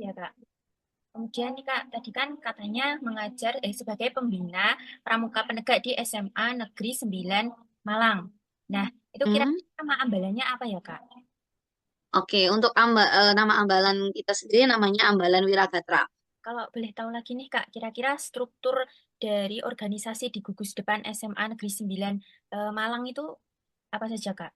Ya, Kak. Kemudian nih Kak, tadi kan katanya mengajar sebagai pembina pramuka penegak di SMA Negeri 9 Malang. Nah, itu Hmm. kira-kira nama ambalannya apa ya Kak? Oke, untuk nama ambalan kita sendiri namanya Ambalan Wiragatra. Kalau boleh tahu lagi nih Kak, kira-kira struktur dari organisasi di gugus depan SMA Negeri 9 Malang itu apa saja Kak?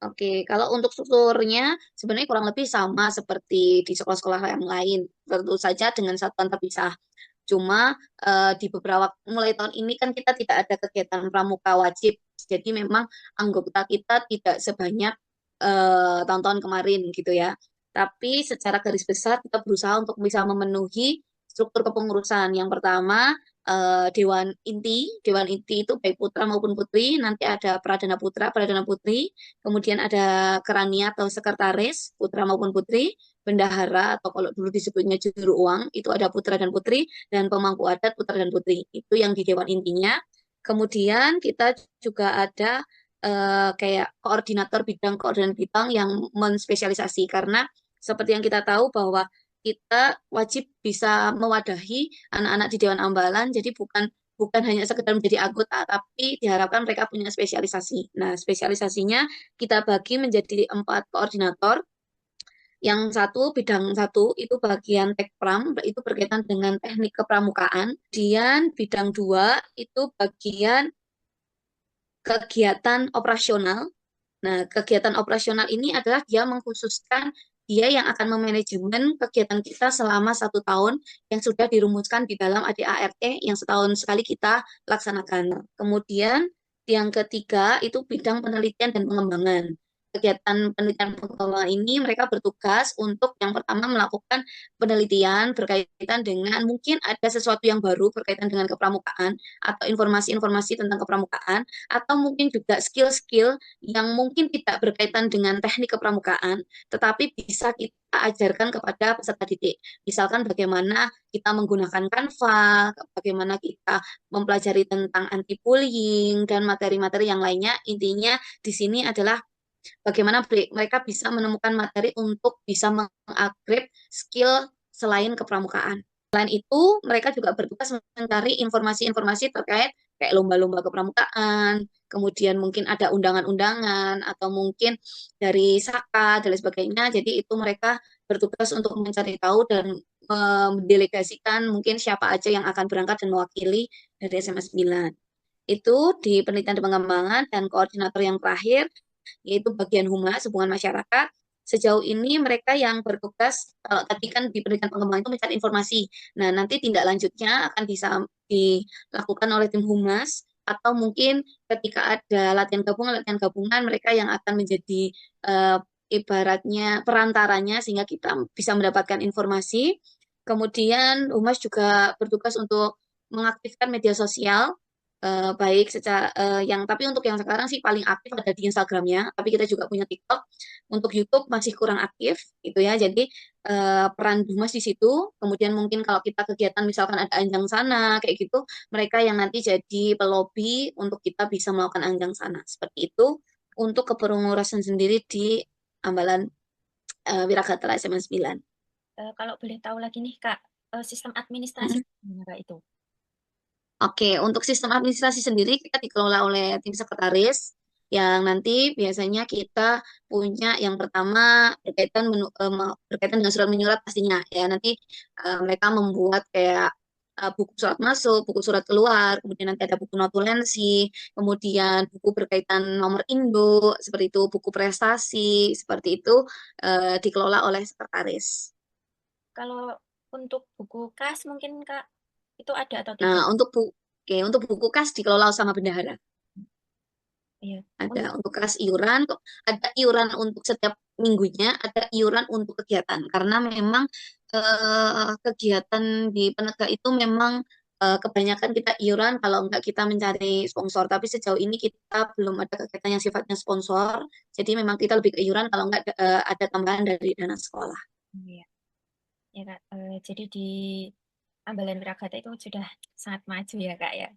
Oke, kalau untuk strukturnya sebenarnya kurang lebih sama seperti di sekolah-sekolah yang lain, tentu saja dengan satuan terpisah. Cuma di beberapa mulai tahun ini kan kita tidak ada kegiatan pramuka wajib, jadi memang anggota kita tidak sebanyak tahun-tahun kemarin gitu ya. Tapi secara garis besar kita berusaha untuk bisa memenuhi struktur kepengurusan. Yang pertama Dewan Inti, Dewan Inti itu baik putra maupun putri. Nanti ada Pradana Putra, Pradana Putri. Kemudian ada Kerania atau Sekretaris, putra maupun putri. Bendahara atau kalau dulu disebutnya juru uang, itu ada putra dan putri, dan pemangku adat putra dan putri. Itu yang di Dewan Intinya. Kemudian kita juga ada kayak koordinator bidang koordinator bidang yang menspesialisasi karena seperti yang kita tahu bahwa kita wajib bisa mewadahi anak-anak di Dewan Ambalan jadi bukan bukan hanya sekedar menjadi anggota tapi diharapkan mereka punya spesialisasi. Nah, spesialisasinya kita bagi menjadi 4 koordinator. Yang satu bidang satu itu bagian tekpram itu berkaitan dengan teknik kepramukaan. Kemudian bidang dua itu bagian kegiatan operasional. Nah, kegiatan operasional ini adalah dia mengkhususkan dia yang akan memanajemen kegiatan kita selama 1 tahun yang sudah dirumuskan di dalam ADART yang setahun sekali kita laksanakan. Kemudian yang ketiga itu bidang penelitian dan pengembangan. Kegiatan penelitian pengembangan ini mereka bertugas untuk yang pertama melakukan penelitian berkaitan dengan mungkin ada sesuatu yang baru berkaitan dengan kepramukaan atau informasi-informasi tentang kepramukaan atau mungkin juga skill-skill yang mungkin tidak berkaitan dengan teknik kepramukaan, tetapi bisa kita ajarkan kepada peserta didik. Misalkan bagaimana kita menggunakan Canva, bagaimana kita mempelajari tentang anti-bullying, dan materi-materi yang lainnya. Intinya di sini adalah bagaimana mereka bisa menemukan materi untuk bisa mengupgrade skill selain kepramukaan. Selain itu, mereka juga bertugas mencari informasi-informasi terkait kayak lomba-lomba kepramukaan, kemudian mungkin ada undangan-undangan, atau mungkin dari Saka, dan lain sebagainya. Jadi itu mereka bertugas untuk mencari tahu dan mendelegasikan mungkin siapa aja yang akan berangkat dan mewakili dari SMA 9. Itu di penelitian dan pengembangan, dan koordinator yang terakhir yaitu bagian humas, hubungan masyarakat. Sejauh ini mereka yang bertugas, kalau tadi kan di penelitian pengembangan itu mencari informasi. Nah, nanti tindak lanjutnya akan bisa dilakukan oleh tim humas, atau mungkin ketika ada latihan gabungan mereka yang akan menjadi eh, ibaratnya perantaranya sehingga kita bisa mendapatkan informasi. Kemudian humas juga bertugas untuk mengaktifkan media sosial baik secara yang tapi untuk yang sekarang sih paling aktif ada di Instagramnya, tapi kita juga punya TikTok. Untuk YouTube masih kurang aktif gitu ya. Jadi peran Dumas di situ. Kemudian mungkin kalau kita kegiatan misalkan ada anjang sana kayak gitu, mereka yang nanti jadi pelobi untuk kita bisa melakukan anjang sana. Seperti itu untuk kepengurusan sendiri di Ambalan Wiragatra SMA 9. Kalau boleh tahu lagi nih Kak, sistem administrasi Mm-mm. gimana Kak itu? Oke, untuk sistem administrasi sendiri kita dikelola oleh tim sekretaris yang nanti biasanya kita punya yang pertama berkaitan dengan surat menyurat pastinya ya. Nanti mereka membuat kayak buku surat masuk, buku surat keluar, kemudian nanti ada buku notulensi, kemudian buku berkaitan nomor induk, seperti itu, buku prestasi, seperti itu dikelola oleh sekretaris. Kalau untuk buku kas mungkin Kak, itu ada atau Nah, tidak? untuk buku kas dikelola sama bendahara. Iya. Untuk Ada untuk kas iuran, ada iuran untuk setiap minggunya, ada iuran untuk kegiatan. Karena memang kegiatan di penegak itu memang kebanyakan kita iuran kalau enggak kita mencari sponsor. Tapi sejauh ini kita belum ada kegiatan yang sifatnya sponsor. Jadi memang kita lebih ke iuran kalau enggak ada tambahan dari dana sekolah. iya, ya Kak. Jadi di Ambalan Wiragata itu sudah sangat maju ya Kak ya.